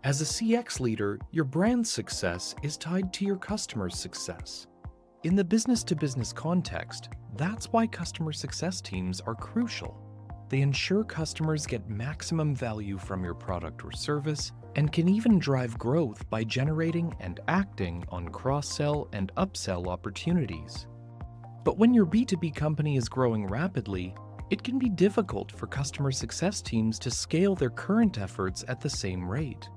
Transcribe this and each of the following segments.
As a CX leader, your brand's success is tied to your customers' success. In the business-to-business context, that's why customer success teams are crucial. They ensure customers get maximum value from your product or service and can even drive growth by generating and acting on cross-sell and upsell opportunities. But when your B2B company is growing rapidly, it can be difficult for customer success teams to scale their current efforts at the same rate.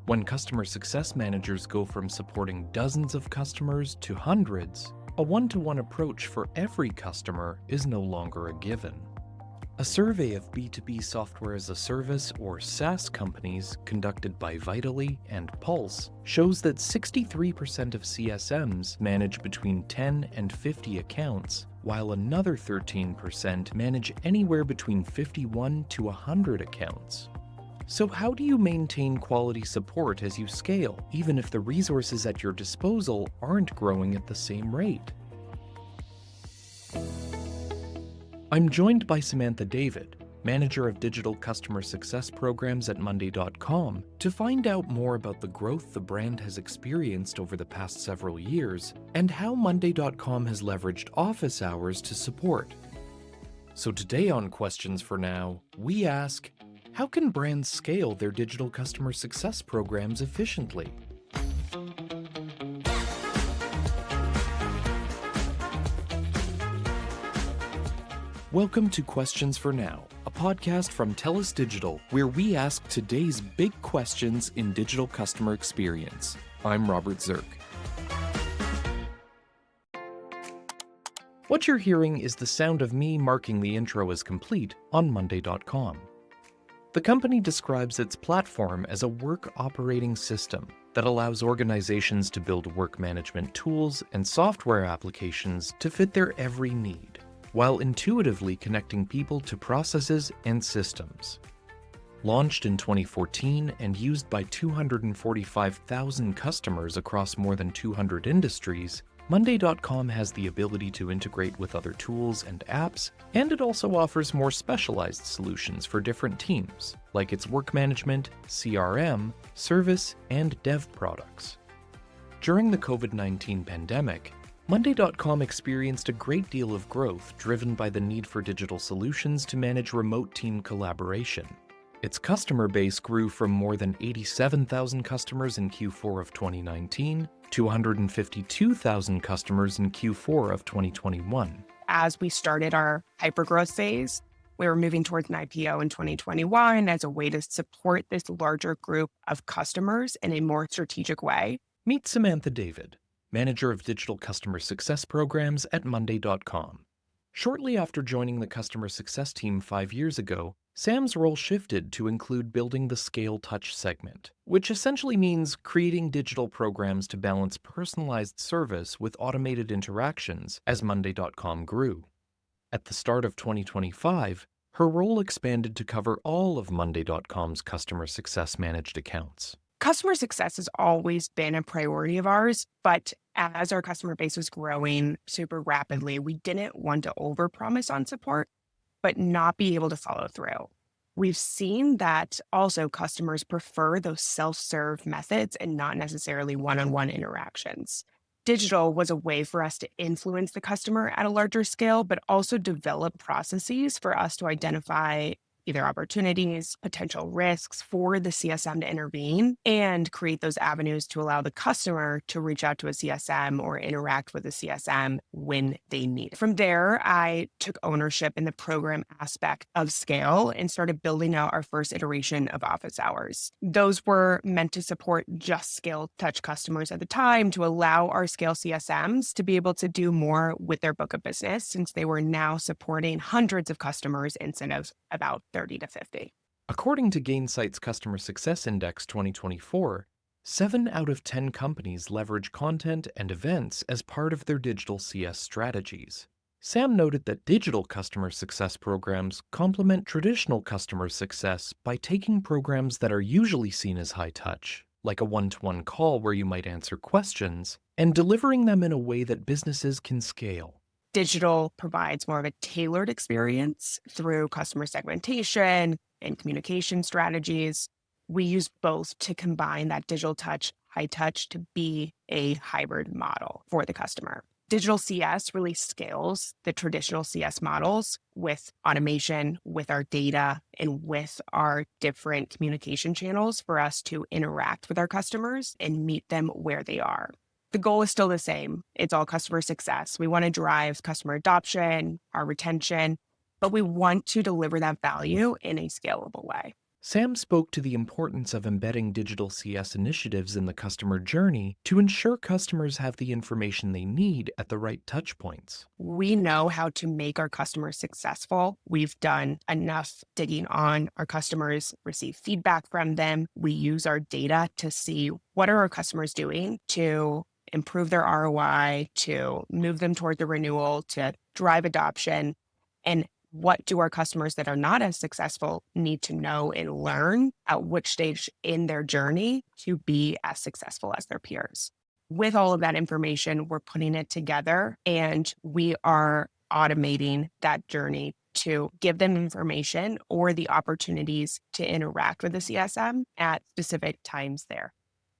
When customer success managers go from supporting dozens of customers to hundreds, a one-to-one approach for every customer is no longer a given. A survey of B2B software as a service or SaaS companies conducted by Vitally and Pulse shows that 63% of CSMs manage between 10 and 50 accounts, while another 13% manage anywhere between 51 to 100 accounts. So how do you maintain quality support as you scale, even if the resources at your disposal aren't growing at the same rate? I'm joined by Samantha David, Manager of Digital Customer Success Programs at Monday.com, to find out more about the growth the brand has experienced over the past several years and how Monday.com has leveraged office hours to support. So today on Questions for Now, we ask, how can brands scale their digital customer success programs efficiently? Welcome to Questions for Now, a podcast from TELUS Digital, where we ask today's big questions in digital customer experience. I'm Robert Zirk. What you're hearing is the sound of me marking the intro as complete on Monday.com. The company describes its platform as a work operating system that allows organizations to build work management tools and software applications to fit their every need, while intuitively connecting people to processes and systems. Launched in 2014 and used by 245,000 customers across more than 200 industries, Monday.com has the ability to integrate with other tools and apps, and it also offers more specialized solutions for different teams, like its work management, CRM, service, and dev products. During the COVID-19 pandemic, Monday.com experienced a great deal of growth driven by the need for digital solutions to manage remote team collaboration. Its customer base grew from more than 87,000 customers in Q4 of 2019 to 152,000 customers in Q4 of 2021. As we started our hypergrowth phase, we were moving towards an IPO in 2021 as a way to support this larger group of customers in a more strategic way. Meet Samantha David, Manager of Digital Customer Success Programs at Monday.com. Shortly after joining the customer success team 5 years ago, Sam's role shifted to include building the Scale Touch segment, which essentially means creating digital programs to balance personalized service with automated interactions as Monday.com grew. At the start of 2025, her role expanded to cover all of Monday.com's customer success managed accounts. Customer success has always been a priority of ours, but as our customer base was growing super rapidly, we didn't want to overpromise on support, but not be able to follow through. We've seen that also customers prefer those self-serve methods and not necessarily one-on-one interactions. Digital was a way for us to influence the customer at a larger scale, but also develop processes for us to identify either opportunities, potential risks for the CSM to intervene, and create those avenues to allow the customer to reach out to a CSM or interact with a CSM when they need it. From there, I took ownership in the program aspect of Scale and started building out our first iteration of office hours. Those were meant to support just Scale Touch customers at the time to allow our Scale CSMs to be able to do more with their book of business, since they were now supporting hundreds of customers instead of about 30 to 50. According to Gainsight's Customer Success Index 2024, 7 out of 10 companies leverage content and events as part of their digital CS strategies. Sam noted that digital customer success programs complement traditional customer success by taking programs that are usually seen as high touch, like a one-to-one call where you might answer questions, and delivering them in a way that businesses can scale. Digital provides more of a tailored experience through customer segmentation and communication strategies. We use both to combine that digital touch, high touch to be a hybrid model for the customer. Digital CS really scales the traditional CS models with automation, with our data, and with our different communication channels for us to interact with our customers and meet them where they are. The goal is still the same. It's all customer success. We want to drive customer adoption, our retention, but we want to deliver that value in a scalable way. Sam spoke to the importance of embedding digital CS initiatives in the customer journey to ensure customers have the information they need at the right touchpoints. We know how to make our customers successful. We've done enough digging on our customers, receive feedback from them. We use our data to see what are our customers doing to improve their ROI, to move them toward the renewal, to drive adoption. And what do our customers that are not as successful need to know and learn at which stage in their journey to be as successful as their peers? With all of that information, we're putting it together and we are automating that journey to give them information or the opportunities to interact with the CSM at specific times there.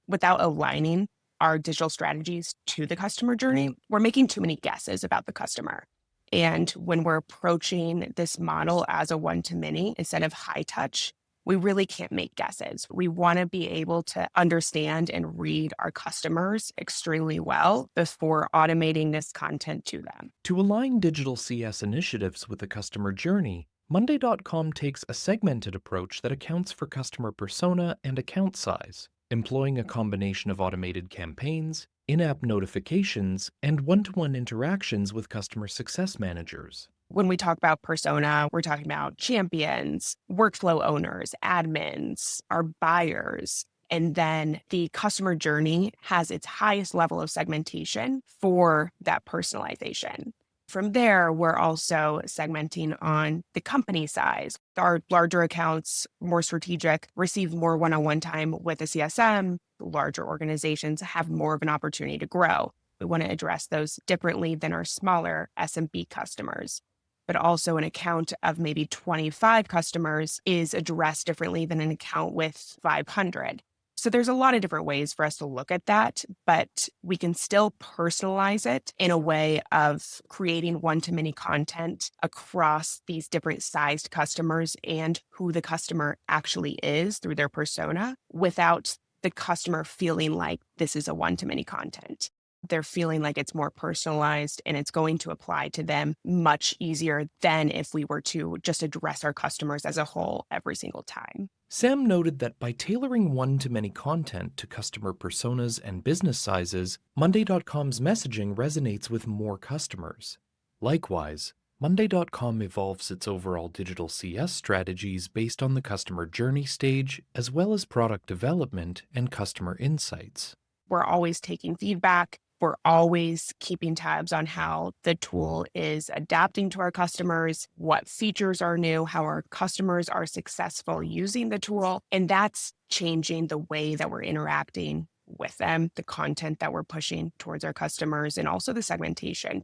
Without aligning our digital strategies to the customer journey, we're making too many guesses about the customer. And when we're approaching this model as a one-to-many instead of high touch, we really can't make guesses. We want to be able to understand and read our customers extremely well before automating this content to them. To align digital CS initiatives with the customer journey, Monday.com takes a segmented approach that accounts for customer persona and account size, employing a combination of automated campaigns, in-app notifications, and one-to-one interactions with customer success managers. When we talk about persona, we're talking about champions, workflow owners, admins, our buyers. And then the customer journey has its highest level of segmentation for that personalization. From there, we're also segmenting on the company size. Our larger accounts, more strategic, receive more one-on-one time with a CSM. Larger organizations have more of an opportunity to grow. We want to address those differently than our smaller SMB customers. But also an account of maybe 25 customers is addressed differently than an account with 500. So there's a lot of different ways for us to look at that, but we can still personalize it in a way of creating one-to-many content across these different sized customers and who the customer actually is through their persona without the customer feeling like this is a one-to-many content. They're feeling like it's more personalized and it's going to apply to them much easier than if we were to just address our customers as a whole every single time. Sam noted that by tailoring one-to-many content to customer personas and business sizes, Monday.com's messaging resonates with more customers. Likewise, Monday.com evolves its overall digital CS strategies based on the customer journey stage, as well as product development and customer insights. We're always taking feedback. We're always keeping tabs on how the tool is adapting to our customers, what features are new, how our customers are successful using the tool. And that's changing the way that we're interacting with them, the content that we're pushing towards our customers, and also the segmentation.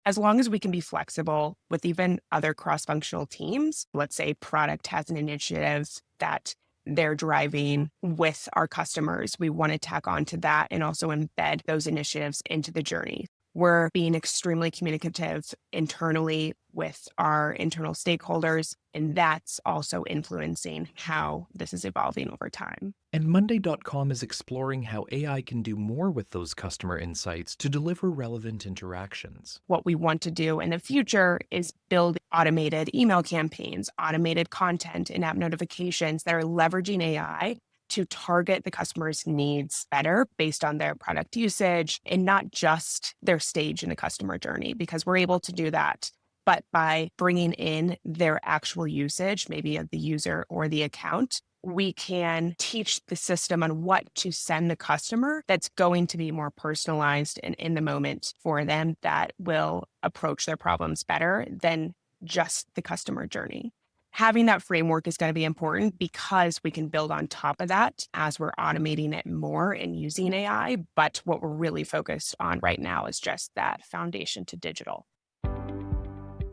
As long as we can be flexible with even other cross-functional teams, let's say product has an initiative that they're driving with our customers. We want to tack on to that and also embed those initiatives into the journey. We're being extremely communicative internally with our internal stakeholders, and that's also influencing how this is evolving over time. And Monday.com is exploring how AI can do more with those customer insights to deliver relevant interactions. What we want to do in the future is build automated email campaigns, automated content, and app notifications that are leveraging AI to target the customer's needs better based on their product usage and not just their stage in the customer journey, because we're able to do that. But by bringing in their actual usage, maybe of the user or the account, we can teach the system on what to send the customer that's going to be more personalized and in the moment for them that will approach their problems better than just the customer journey. Having that framework is going to be important because we can build on top of that as we're automating it more and using AI. But what we're really focused on right now is just that foundation to digital.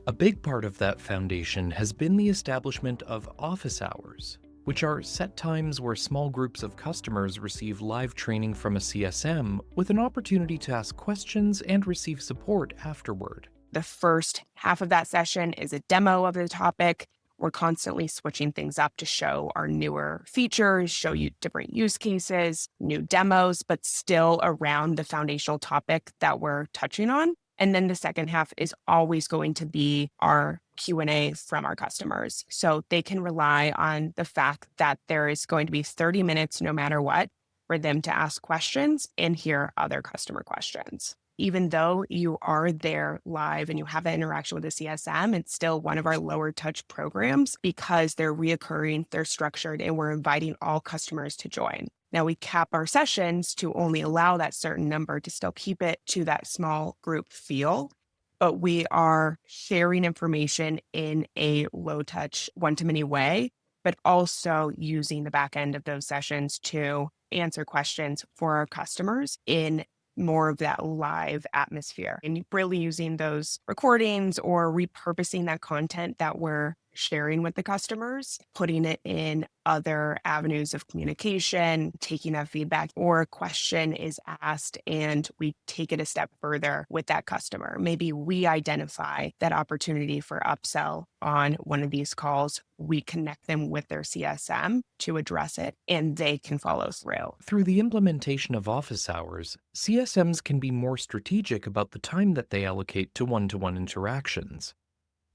A big part of that foundation has been the establishment of office hours. which are set times where small groups of customers receive live training from a CSM with an opportunity to ask questions and receive support afterward. The first half of that session is a demo of the topic. We're constantly switching things up to show our newer features, show you different use cases, new demos, but still around the foundational topic that we're touching on. And then the second half is always going to be our Q&A from our customers. So they can rely on the fact that there is going to be 30 minutes no matter what for them to ask questions and hear other customer questions. Even though you are there live and you have that interaction with the CSM, it's still one of our lower touch programs because they're reoccurring, they're structured, and we're inviting all customers to join. Now we cap our sessions to only allow that certain number to still keep it to that small group feel, but we are sharing information in a low touch, one-to-many way, but also using the back end of those sessions to answer questions for our customers in more of that live atmosphere and really using those recordings or repurposing that content that we're sharing with the customers, putting it in other avenues of communication, taking that feedback, or a question is asked and we take it a step further with that customer. Maybe we identify that opportunity for upsell on one of these calls. We connect them with their CSM to address it and they can follow through. Through the implementation of office hours, CSMs can be more strategic about the time that they allocate to one-to-one interactions.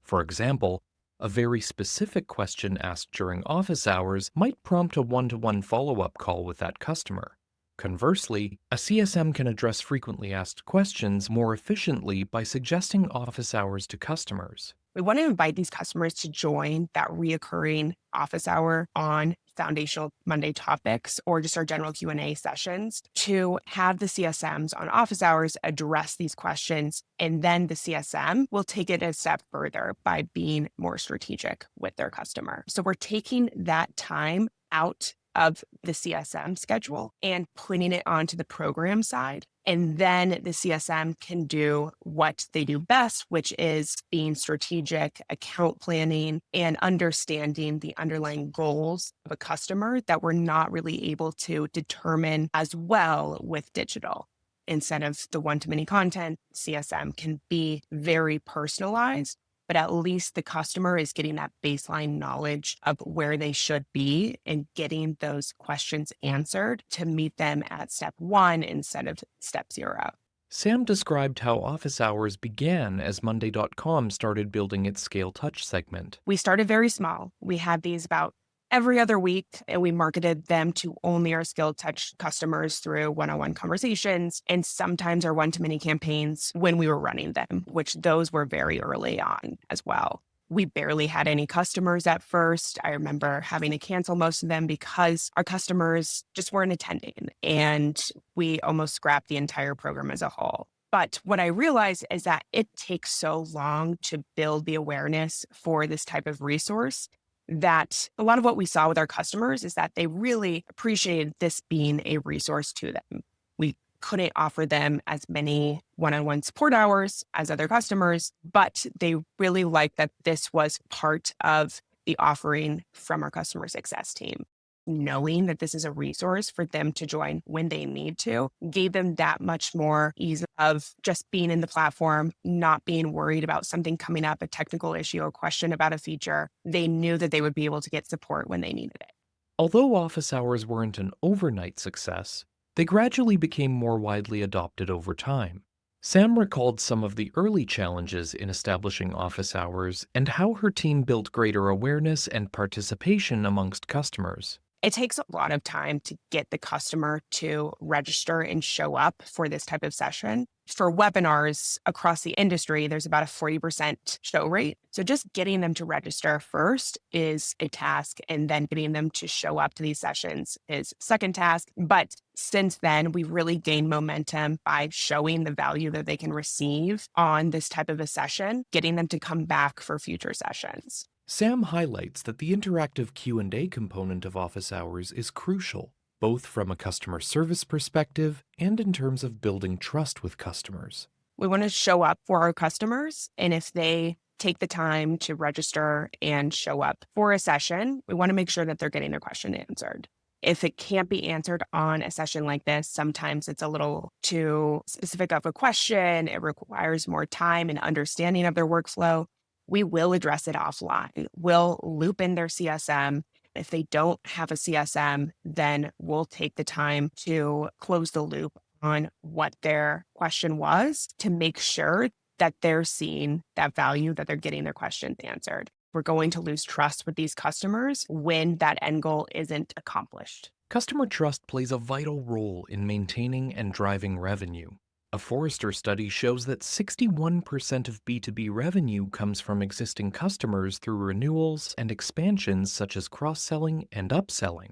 For example, a very specific question asked during office hours might prompt a one-to-one follow-up call with that customer. Conversely, a CSM can address frequently asked questions more efficiently by suggesting office hours to customers. We want to invite these customers to join that reoccurring office hour on foundational Monday topics or just our general Q&A sessions to have the CSMs on office hours address these questions. And then the CSM will take it a step further by being more strategic with their customer. So we're taking that time out of the CSM schedule and putting it onto the program side. And then the CSM can do what they do best, which is being strategic, account planning, and understanding the underlying goals of a customer that we're not really able to determine as well with digital. Instead of the one-to-many content, CSM can be very personalized, but at least the customer is getting that baseline knowledge of where they should be and getting those questions answered to meet them at step 1 instead of step 0. Sam described how office hours began as Monday.com started building its Scale Touch segment. We started very small. We had these about every other week, and we marketed them to only our Scale Touch customers through one-on-one conversations and sometimes our one-to-many campaigns when we were running them, which those were very early on as well. We barely had any customers at first. I remember having to cancel most of them because our customers just weren't attending, and we almost scrapped the entire program as a whole. But what I realized is that it takes so long to build the awareness for this type of resource that a lot of what we saw with our customers is that they really appreciated this being a resource to them. We couldn't offer them as many one-on-one support hours as other customers, but they really liked that this was part of the offering from our customer success team. Knowing that this is a resource for them to join when they need to gave them that much more ease of just being in the platform, not being worried about something coming up, a technical issue, a question about a feature. They knew that they would be able to get support when they needed it. Although office hours weren't an overnight success, they gradually became more widely adopted over time. Sam recalled some of the early challenges in establishing office hours and how her team built greater awareness and participation amongst customers. It takes a lot of time to get the customer to register and show up for this type of session. For webinars across the industry, there's about a 40% show rate. So just getting them to register first is a task, and then getting them to show up to these sessions is second task. But since then, we've really gained momentum by showing the value that they can receive on this type of a session, getting them to come back for future sessions. Sam highlights that the interactive Q&A component of office hours is crucial, both from a customer service perspective and in terms of building trust with customers. We want to show up for our customers, and if they take the time to register and show up for a session, we want to make sure that they're getting their question answered. If it can't be answered on a session like this, sometimes it's a little too specific of a question. It requires more time and understanding of their workflow. We will address it offline. We'll loop in their CSM. If they don't have a CSM, then we'll take the time to close the loop on what their question was to make sure that they're seeing that value, that they're getting their questions answered. We're going to lose trust with these customers when that end goal isn't accomplished. Customer trust plays a vital role in maintaining and driving revenue. A Forrester study shows that 61% of B2B revenue comes from existing customers through renewals and expansions such as cross-selling and upselling.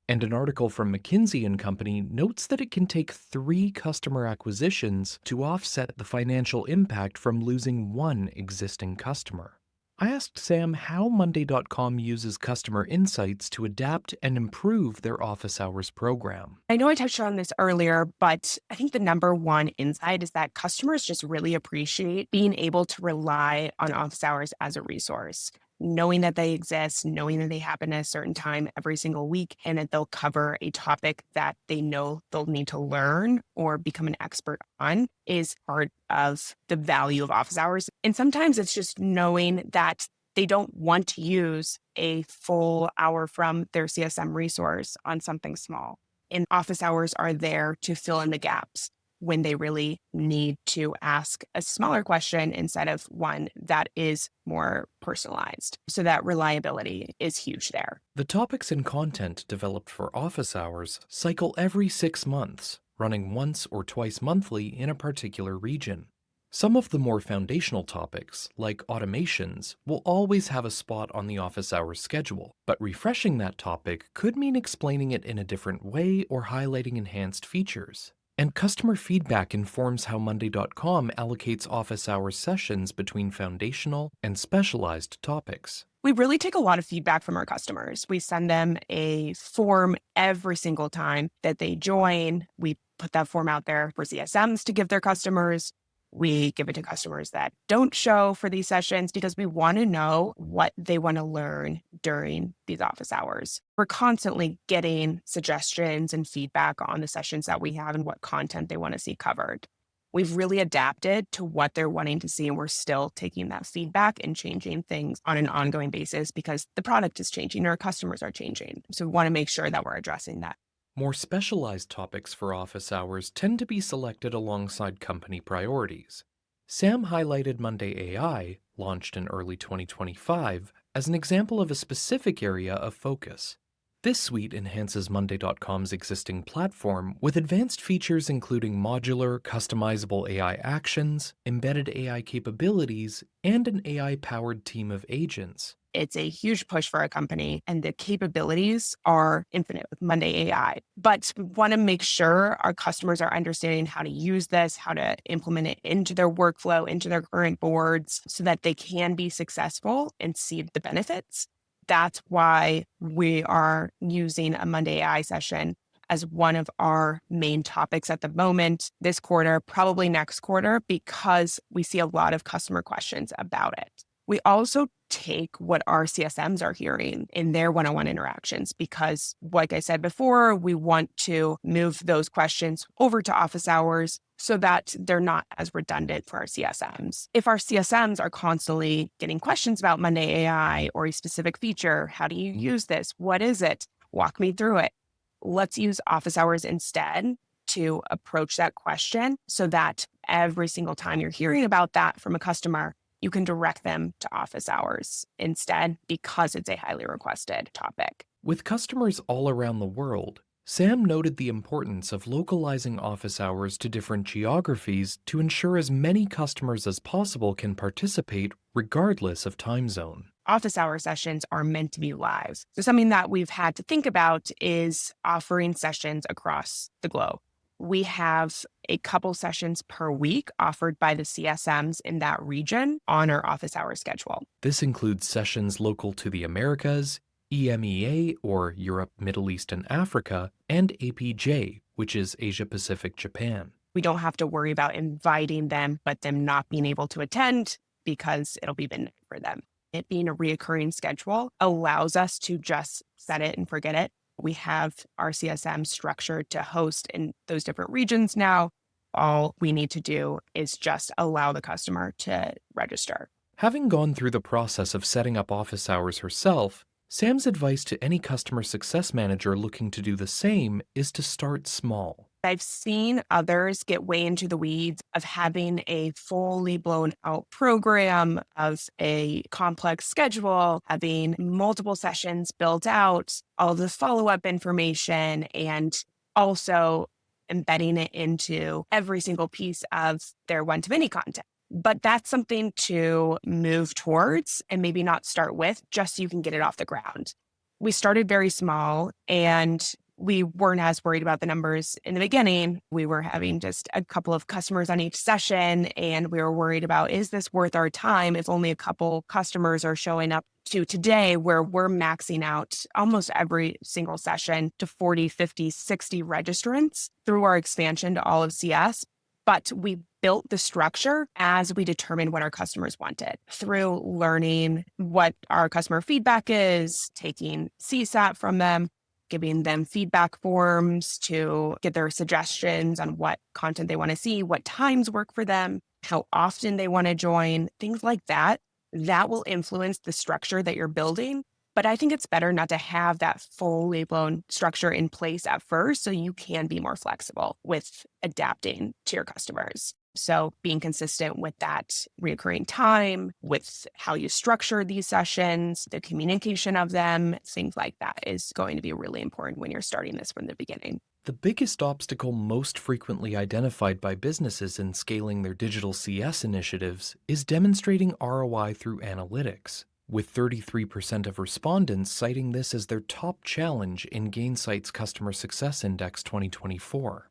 And an article from McKinsey & Company notes that it can take 3 customer acquisitions to offset the financial impact from losing one existing customer. I asked Sam how Monday.com uses customer insights to adapt and improve their office hours program. I know I touched on this earlier, but I think the number one insight is that customers just really appreciate being able to rely on office hours as a resource, knowing that they exist, knowing that they happen at a certain time every single week, and that they'll cover a topic that they know they'll need to learn or become an expert on is part of the value of office hours. And sometimes it's just knowing that they don't want to use a full hour from their CSM resource on something small. And office hours are there to fill in the gaps when they really need to ask a smaller question instead of one that is more personalized. So that reliability is huge there. The topics and content developed for office hours cycle every 6 months, running once or twice monthly in a particular region. Some of the more foundational topics, like automations, will always have a spot on the office hours schedule, but refreshing that topic could mean explaining it in a different way or highlighting enhanced features. And customer feedback informs how Monday.com allocates office hours sessions between foundational and specialized topics. We really take a lot of feedback from our customers. We send them a form every single time that they join. We put that form out there for CSMs to give their customers. We give it to customers that don't show for these sessions because we want to know what they want to learn during these office hours. We're constantly getting suggestions and feedback on the sessions that we have and what content they want to see covered. We've really adapted to what they're wanting to see, and we're still taking that feedback and changing things on an ongoing basis because the product is changing, our customers are changing. So we want to make sure that we're addressing that. More specialized topics for office hours tend to be selected alongside company priorities. Sam highlighted Monday AI, launched in early 2025, as an example of a specific area of focus. This suite enhances Monday.com's existing platform with advanced features including modular, customizable AI actions, embedded AI capabilities, and an AI-powered team of agents. It's a huge push for a company, and the capabilities are infinite with Monday AI. But we want to make sure our customers are understanding how to use this, how to implement it into their workflow, into their current boards, so that they can be successful and see the benefits. That's why we are using a Monday AI session as one of our main topics at the moment, this quarter, probably next quarter, because we see a lot of customer questions about it. We also take what our CSMs are hearing in their one-on-one interactions because, like I said before, we want to move those questions over to office hours so that they're not as redundant for our CSMs. If our CSMs are constantly getting questions about Monday AI or a specific feature, how do you use this? What is it? Walk me through it. Let's use office hours instead to approach that question so that every single time you're hearing about that from a customer, you can direct them to office hours instead because it's a highly requested topic. With customers all around the world, Sam noted the importance of localizing office hours to different geographies to ensure as many customers as possible can participate regardless of time zone. Office hour sessions are meant to be live. So something that we've had to think about is offering sessions across the globe. We have a couple sessions per week offered by the CSMs in that region on our office hour schedule. This includes sessions local to the Americas, EMEA or Europe, Middle East and Africa, and APJ, which is Asia Pacific, Japan. We don't have to worry about inviting them, but them not being able to attend. because it'll be midnight for them. It being a reoccurring schedule allows us to just set it and forget it. We have our CSM structured to host in those different regions now. All we need to do is just allow the customer to register. Having gone through the process of setting up office hours herself, Sam's advice to any customer success manager looking to do the same is to start small. I've seen others get way into the weeds of having a fully blown out program, of a complex schedule, having multiple sessions built out, all the follow-up information, and also embedding it into every single piece of their one-to-many content. But that's something to move towards and maybe not start with, just so you can get it off the ground. We started very small and we weren't as worried about the numbers in the beginning. We were having just a couple of customers on each session, and we were worried about, is this worth our time if only a couple customers are showing up to today, where we're maxing out almost every single session to 40, 50, 60 registrants through our expansion to all of CS. But we built the structure as we determined what our customers wanted through learning what our customer feedback is, taking CSAT from them, giving them feedback forms to get their suggestions on what content they want to see, what times work for them, how often they want to join, things like that. That will influence the structure that you're building. But I think it's better not to have that fully blown structure in place at first, so you can be more flexible with adapting to your customers. So being consistent with that recurring time, with how you structure these sessions, the communication of them, things like that is going to be really important when you're starting this from the beginning. The biggest obstacle most frequently identified by businesses in scaling their digital CS initiatives is demonstrating ROI through analytics, with 33% of respondents citing this as their top challenge in Gainsight's Customer Success Index 2024.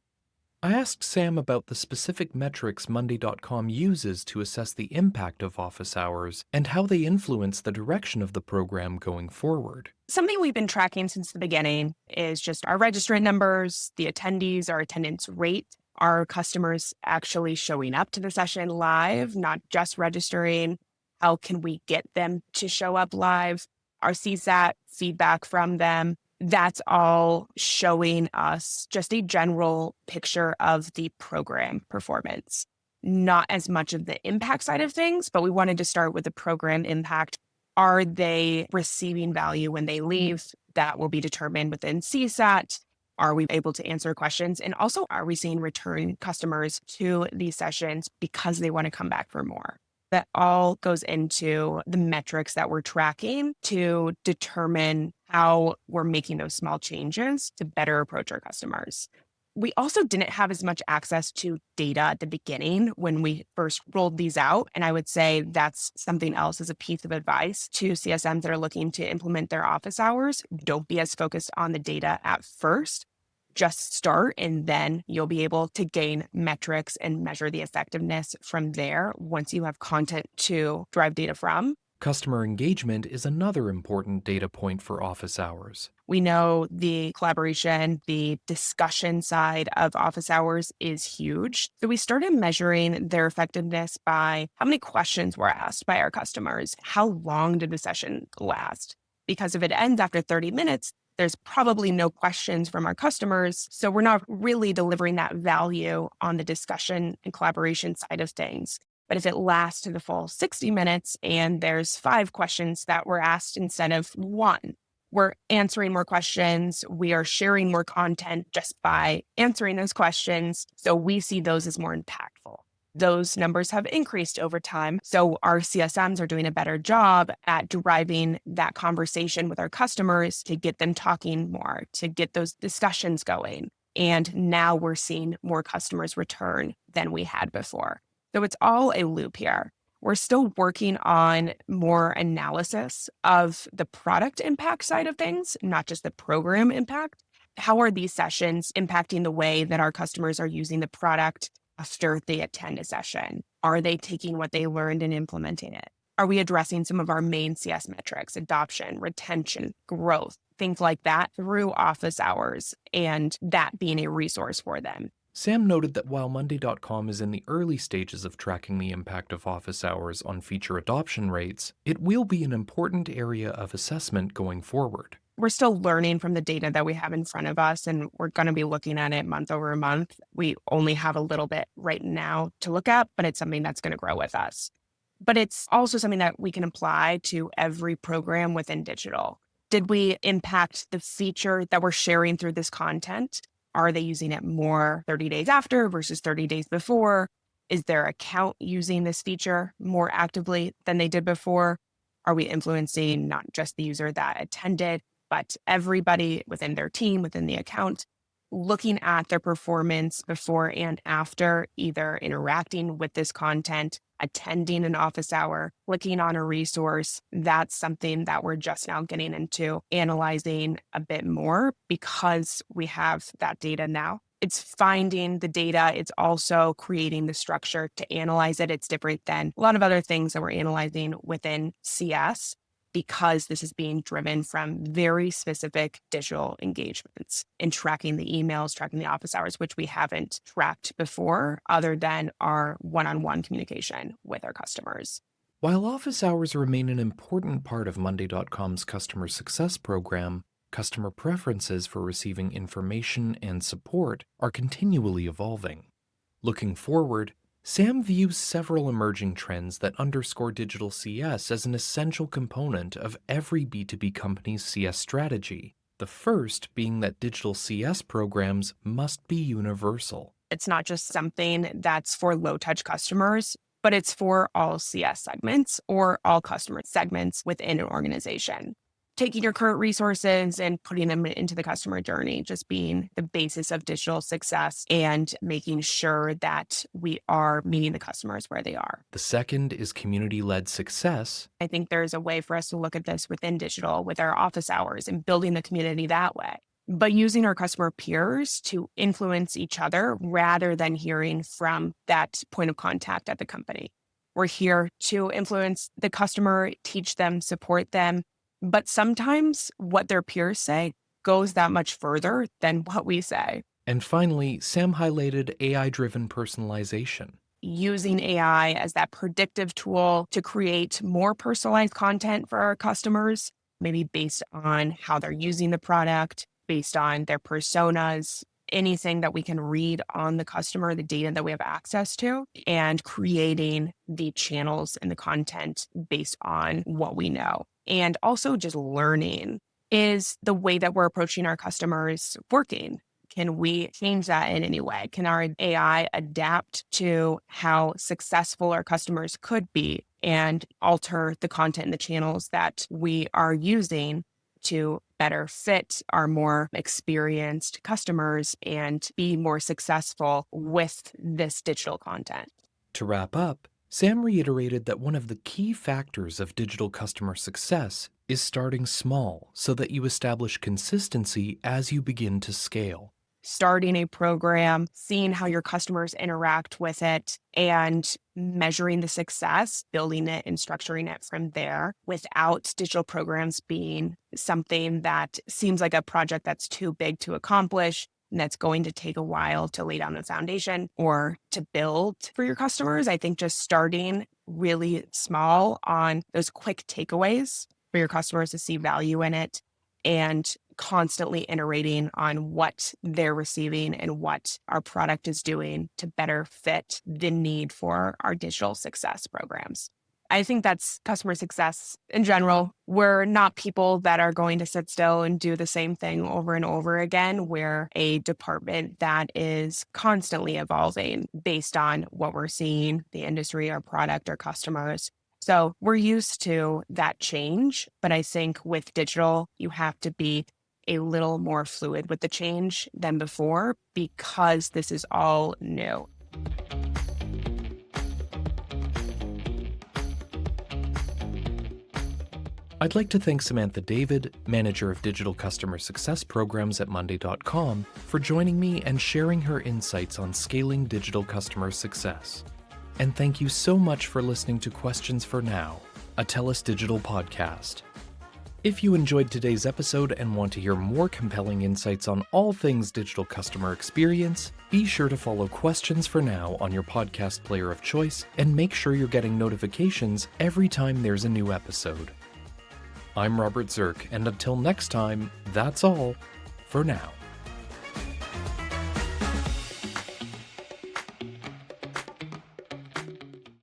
I asked Sam about the specific metrics Monday.com uses to assess the impact of office hours and how they influence the direction of the program going forward. Something we've been tracking since the beginning is just our registrant numbers, the attendees, our attendance rate. Are customers actually showing up to the session live, not just registering? How can we get them to show up live? Our CSAT feedback from them. That's all showing us just a general picture of the program performance. Not as much of the impact side of things, but we wanted to start with the program impact. Are they receiving value when they leave? That will be determined within CSAT. Are we able to answer questions? And also, are we seeing return customers to these sessions because they want to come back for more? That all goes into the metrics that we're tracking to determine how we're making those small changes to better approach our customers. We also didn't have as much access to data at the beginning when we first rolled these out. And I would say that's something else as a piece of advice to CSMs that are looking to implement their office hours. Don't be as focused on the data at first. Just start, and then you'll be able to gain metrics and measure the effectiveness from there once you have content to drive data from. Customer engagement is another important data point for office hours. We know the collaboration, the discussion side of office hours is huge. So we started measuring their effectiveness by how many questions were asked by our customers. How long did the session last? Because if it ends after 30 minutes, there's probably no questions from our customers. So we're not really delivering that value on the discussion and collaboration side of things. But if it lasts to the full 60 minutes and there's 5 questions that were asked instead of 1, we're answering more questions. We are sharing more content just by answering those questions. So we see those as more impactful. Those numbers have increased over time. So our CSMs are doing a better job at driving that conversation with our customers to get them talking more, to get those discussions going. And now we're seeing more customers return than we had before. So it's all a loop here. We're still working on more analysis of the product impact side of things, not just the program impact. How are these sessions impacting the way that our customers are using the product after they attend a session? Are they taking what they learned and implementing it? Are we addressing some of our main CS metrics, adoption, retention, growth, things like that through office hours, and that being a resource for them? Sam noted that while Monday.com is in the early stages of tracking the impact of office hours on feature adoption rates, it will be an important area of assessment going forward. We're still learning from the data that we have in front of us, and we're going to be looking at it month over month. We only have a little bit right now to look at, but it's something that's going to grow with us. But it's also something that we can apply to every program within digital. Did we impact the feature that we're sharing through this content? Are they using it more 30 days after versus 30 days before? Is their account using this feature more actively than they did before? Are we influencing not just the user that attended, but everybody within their team, within the account, looking at their performance before and after, either interacting with this content, attending an office hour, clicking on a resource? That's something that we're just now getting into analyzing a bit more because we have that data now. It's finding the data. It's also creating the structure to analyze it. It's different than a lot of other things that we're analyzing within CS, because this is being driven from very specific digital engagements and tracking the emails, tracking the office hours, which we haven't tracked before other than our one-on-one communication with our customers. While office hours remain an important part of Monday.com's customer success program, customer preferences for receiving information and support are continually evolving. Looking forward, Sam views several emerging trends that underscore digital CS as an essential component of every B2B company's CS strategy. The first being that digital CS programs must be universal. It's not just something that's for low-touch customers, but it's for all CS segments or all customer segments within an organization. Taking your current resources and putting them into the customer journey, just being the basis of digital success and making sure that we are meeting the customers where they are. The second is community-led success. I think there's a way for us to look at this within digital with our office hours and building the community that way, but using our customer peers to influence each other rather than hearing from that point of contact at the company. We're here to influence the customer, teach them, support them. But sometimes what their peers say goes that much further than what we say. And finally, Sam highlighted AI-driven personalization. Using AI as that predictive tool to create more personalized content for our customers, maybe based on how they're using the product, based on their personas, anything that we can read on the customer, the data that we have access to, and creating the channels and the content based on what we know. And also just learning, is the way that we're approaching our customers working? Can we change that in any way? Can our AI adapt to how successful our customers could be and alter the content and the channels that we are using to better fit our more experienced customers and be more successful with this digital content? To wrap up, Sam reiterated that one of the key factors of digital customer success is starting small so that you establish consistency as you begin to scale. Starting a program, seeing how your customers interact with it, and measuring the success, building it and structuring it from there without digital programs being something that seems like a project that's too big to accomplish and that's going to take a while to lay down the foundation or to build for your customers. I think just starting really small on those quick takeaways for your customers to see value in it and constantly iterating on what they're receiving and what our product is doing to better fit the need for our digital success programs. I think that's customer success in general. We're not people that are going to sit still and do the same thing over and over again. We're a department that is constantly evolving based on what we're seeing, the industry, our product, our customers. So we're used to that change. But I think with digital, you have to be a little more fluid with the change than before because this is all new. I'd like to thank Samantha David, Manager of Digital Customer Success Programs at Monday.com, for joining me and sharing her insights on scaling digital customer success. And thank you so much for listening to Questions for Now, a TELUS Digital podcast. If you enjoyed today's episode and want to hear more compelling insights on all things digital customer experience, be sure to follow Questions for Now on your podcast player of choice and make sure you're getting notifications every time there's a new episode. I'm Robert Zirk, and until next time, that's all for now.